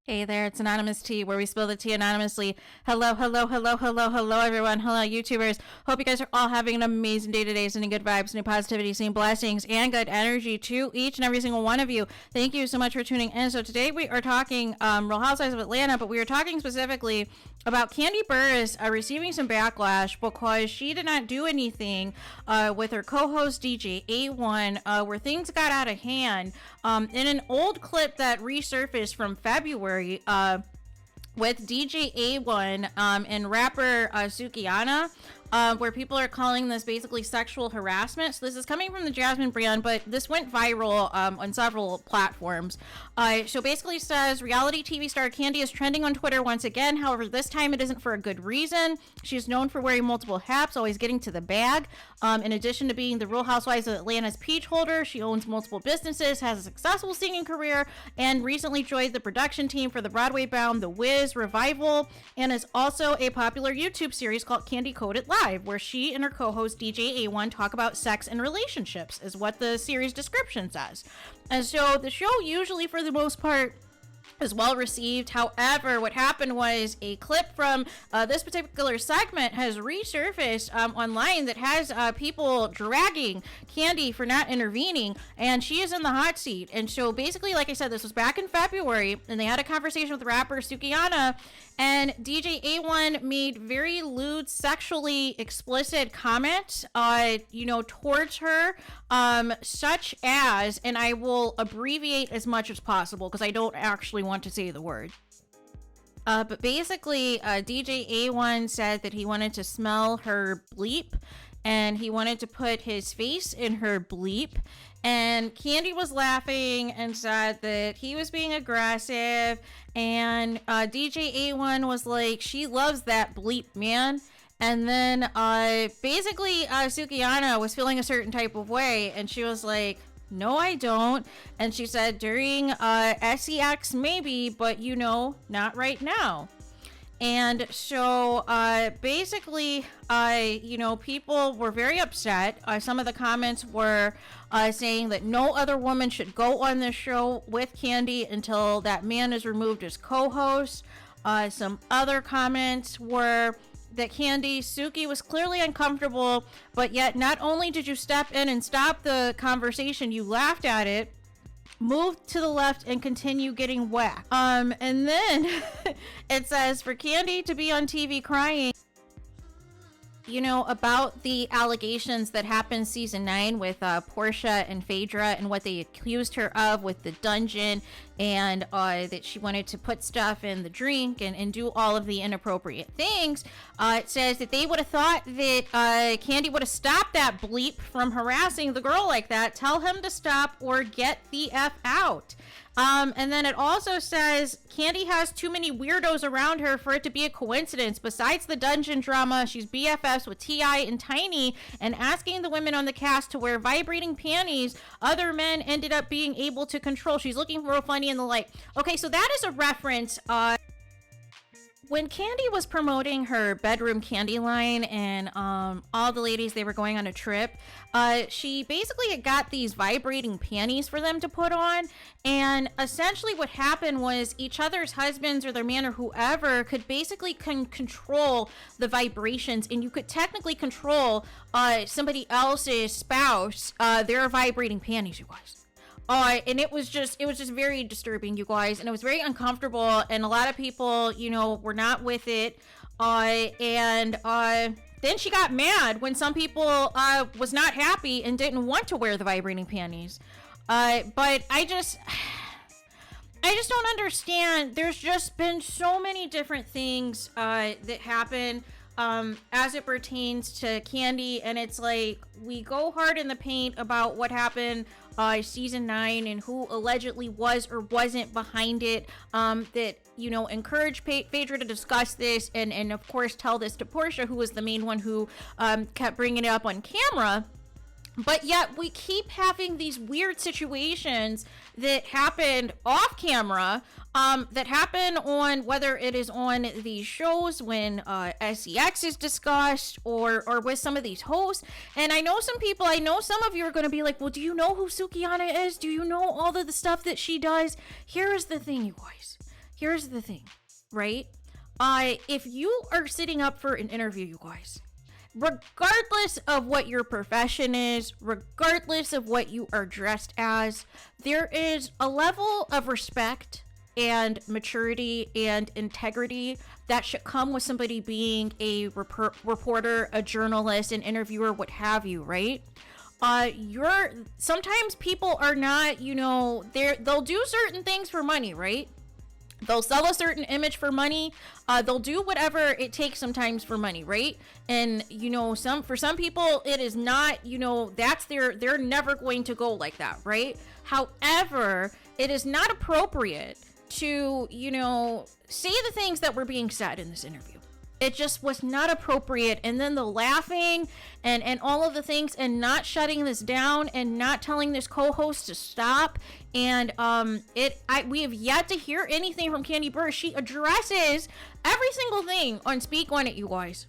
Hey there, it's Anonymous Tea, where we spill the tea anonymously. Hello, hello, hello, hello, hello, everyone. Hello, YouTubers. Hope you guys are all having an amazing day today, sending good vibes, sending positivity, sending blessings, and good energy to each and every single one of you. Thank you so much for tuning in. So today we are talking Real Housewives of Atlanta, but we are talking specifically about Kandi Burruss receiving some backlash because she did not do anything with her co-host DJAONE where things got out of hand. In an old clip that resurfaced from February with DJAONE and rapper SUKIHANA, where people are calling this basically sexual harassment. So this is coming from the Jasmine brand, but this went viral on several platforms. So basically says reality TV star Kandi is trending on Twitter once again. However, this time it isn't for a good reason. She's known for wearing multiple hats, always getting to the bag. In addition to being the Real Housewives of Atlanta's peach holder, she owns multiple businesses, has a successful singing career, and recently joined the production team for the Broadway-bound The Wiz revival, and is also a popular YouTube series called Kandi Coded Live, where she and her co-host DJAONE talk about sex and relationships, is what the series description says. And so the show usually, for the most part, is well received. However, what happened was a clip from this particular segment has resurfaced online that has people dragging Kandi for not intervening, and she is in the hot seat. And so basically, like I said, this was back in February, and they had a conversation with rapper SUKIHANA, and DJAONE made very lewd, sexually explicit comments, towards her, such as, and I will abbreviate as much as possible because I don't actually want to say the word. But basically, DJAONE said that he wanted to smell her bleep, and he wanted to put his face in her bleep. And Kandi was laughing and said that he was being aggressive, and DJAONE was like, she loves that bleep, man. And then basically SUKIHANA was feeling a certain type of way, and she was like, no, I don't. And she said during SEX maybe, but not right now. And so basically, people were very upset. Some of the comments were saying that no other woman should go on this show with Kandi until that man is removed as co-host. Some other comments were that Suki was clearly uncomfortable, but yet not only did you step in and stop the conversation, you laughed at it, move to the left, and continue getting whacked. And then it says for Kandi to be on TV crying, about the allegations that happened season 9 with Portia and Phaedra and what they accused her of with the dungeon, and that she wanted to put stuff in the drink and do all of the inappropriate things. It says that they would have thought that Kandi would have stopped that bleep from harassing the girl like that. Tell him to stop or get the F out. And then it also says Kandi has too many weirdos around her for it to be a coincidence. Besides the dungeon drama, she's BFFs with T.I. and Tiny, and asking the women on the cast to wear vibrating panties other men ended up being able to control. She's looking real funny and the like. Okay, so that is a reference. When Kandi was promoting her bedroom candy line and all the ladies, they were going on a trip, she basically had got these vibrating panties for them to put on, and essentially what happened was each other's husbands or their man or whoever could basically control the vibrations, and you could technically control somebody else's spouse, their vibrating panties, you guys. And it was just very disturbing, you guys, and it was very uncomfortable, and a lot of people, were not with it. Then she got mad when some people was not happy and didn't want to wear the vibrating panties. But I just don't understand. There's just been so many different things that happen as it pertains to Kandi, and it's like we go hard in the paint about what happened season 9 and who allegedly was or wasn't behind it, that encouraged Phaedra to discuss this and of course tell this to Portia, who was the main one who kept bringing it up on camera. But yet we keep having these weird situations that happened off camera, that happen on, whether it is on these shows when SEX is discussed or with some of these hosts. And I know some of you are going to be like, well, do you know who SUKIHANA is? Do you know all of the stuff that she does? Here is the thing, you guys. here's the thing, right? If you are sitting up for an interview, you guys, regardless of what your profession is, regardless of what you are dressed as, there is a level of respect and maturity and integrity that should come with somebody being a reporter, a journalist, an interviewer, what have you, right? Sometimes people are not, they'll do certain things for money, right? They'll sell a certain image for money. They'll do whatever it takes sometimes for money, right? And for some people, it is not, they're never going to go like that, right? However, it is not appropriate to, say the things that were being said in this interview. It just was not appropriate. And then the laughing and all of the things, and not shutting this down and not telling this co-host to stop. And we have yet to hear anything from Kandi Burruss. She addresses every single thing on Speak On It, you guys.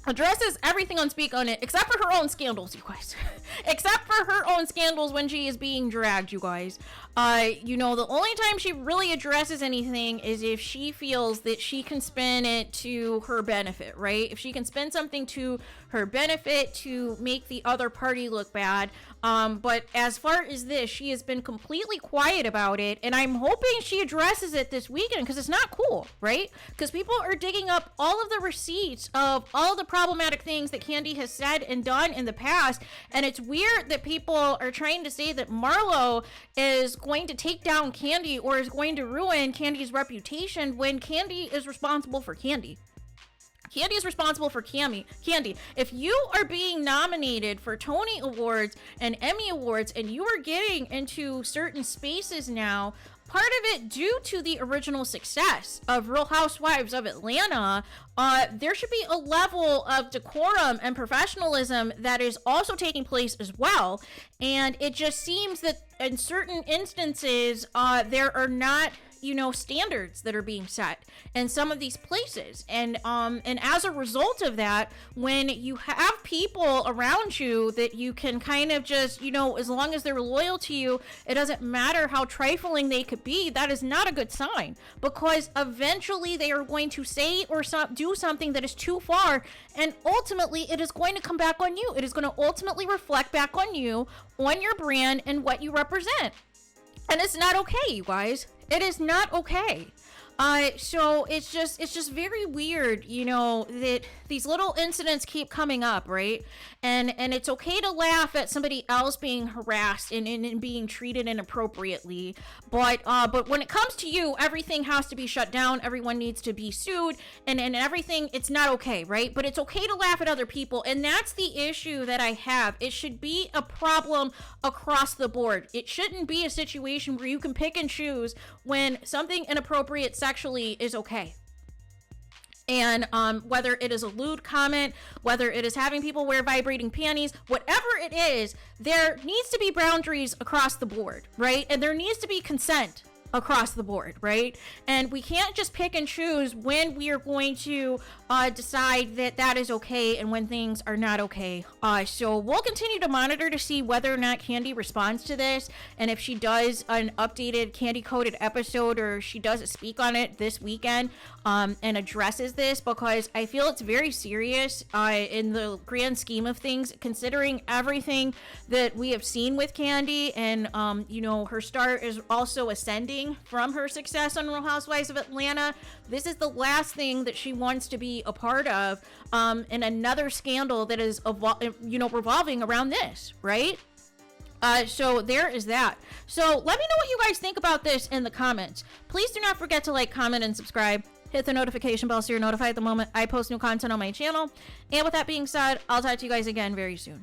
Addresses everything on Speak On It, except for her own scandals, you guys. Except for her own scandals when she is being dragged, you guys. The only time she really addresses anything is if she feels that she can spin it to her benefit, right? If she can spin something to her benefit to make the other party look bad. But as far as this, she has been completely quiet about it, and I'm hoping she addresses it this weekend, because it's not cool, right? Because people are digging up all of the receipts of all the problematic things that Kandi has said and done in the past, and it's weird that people are trying to say that Marlo is going to take down Kandi or is going to ruin Kandi's reputation when Kandi is responsible for Kandi. Kandi is responsible for Kandi. If you are being nominated for Tony Awards and Emmy Awards, and you are getting into certain spaces now, part of it due to the original success of Real Housewives of Atlanta, there should be a level of decorum and professionalism that is also taking place as well. And it just seems that in certain instances, there are not, standards that are being set in some of these places. And as a result of that, when you have people around you that you can kind of just, as long as they're loyal to you, it doesn't matter how trifling they could be, that is not a good sign, because eventually they are going to say or do something that is too far, and ultimately it is going to come back on you. It is going to ultimately reflect back on you, on your brand, and what you represent. And it's not okay, you guys. It is not okay. So it's just very weird, that these little incidents keep coming up, right? And it's okay to laugh at somebody else being harassed and being treated inappropriately, but when it comes to you, everything has to be shut down. Everyone needs to be sued, and everything. It's not okay, right? But it's okay to laugh at other people, and that's the issue that I have. It should be a problem across the board. It shouldn't be a situation where you can pick and choose when something inappropriate sexually is okay. And whether it is a lewd comment, whether it is having people wear vibrating panties, whatever it is, there needs to be boundaries across the board, right? And there needs to be consent across the board, right? And we can't just pick and choose when we are going to decide that is okay and when things are not okay. So we'll continue to monitor to see whether or not Kandi responds to this, and if she does an updated Kandi coded episode, or she does Speak On It this weekend and addresses this, because I feel it's very serious in the grand scheme of things, considering everything that we have seen with Kandi. And her star is also ascending from her success on Real Housewives of Atlanta. This is the last thing that she wants to be a part of, in another scandal that is revolving around this, right? So there is that. So let me know what you guys think about this in the comments. Please do not forget to like, comment, and subscribe. Hit the notification bell so you're notified the moment I post new content on my channel. And with that being said, I'll talk to you guys again very soon.